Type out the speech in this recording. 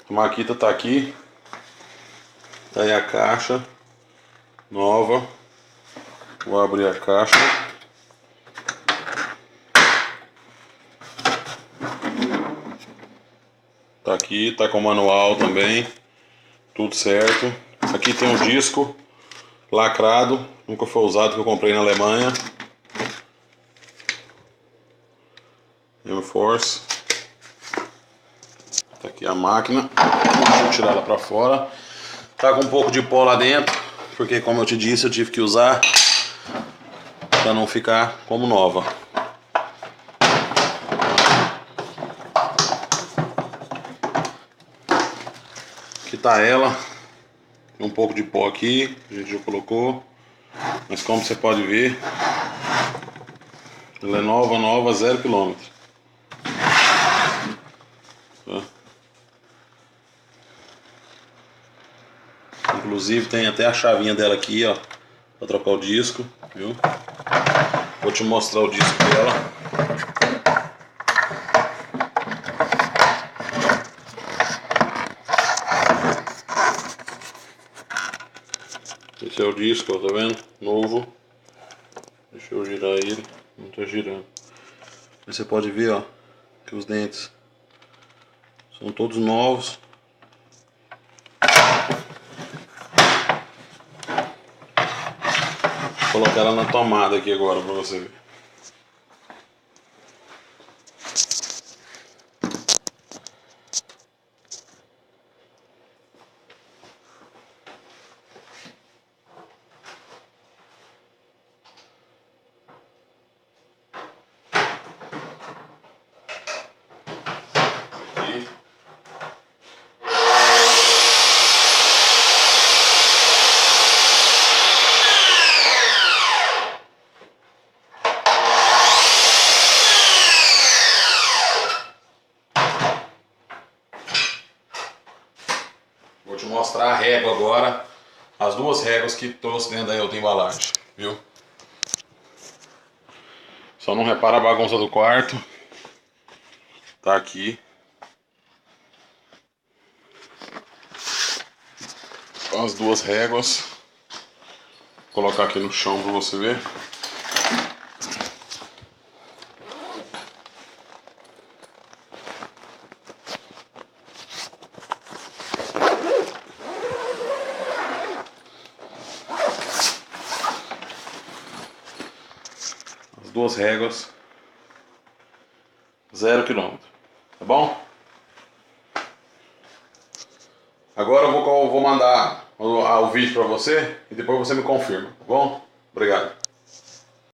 A maquita tá aqui. Tá aí a caixa nova. Vou abrir a caixa. Tá aqui, tá com o manual também. Tudo certo. Aqui tem um disco lacrado, nunca foi usado, que eu comprei na Alemanha. M-Force. Tá aqui a máquina. Deixa eu tirar ela pra fora. Tá com um pouco de pó lá dentro, porque como eu te disse, eu tive que usar pra não ficar como nova. Aqui tá ela. Tem um pouco de pó aqui, a gente já colocou. Mas como você pode ver, ela é nova, 0 km. Inclusive tem até a chavinha dela aqui, ó, pra trocar o disco, viu? Vou te mostrar o disco dela. Esse é o disco, ó, tá vendo? Novo. Deixa eu girar ele. Não tá girando. Aí você pode ver, ó, que os dentes são todos novos. Vou colocar ela na tomada aqui agora pra você ver. Aqui. Vou te mostrar a régua agora, as duas réguas que trouxe dentro da outra embalagem, viu? Só não repara a bagunça do quarto. Tá aqui. As duas réguas. Vou colocar aqui no chão para você ver. As duas réguas, 0 km, tá bom? Agora eu vou mandar o vídeo para você e depois você me confirma, tá bom? Obrigado.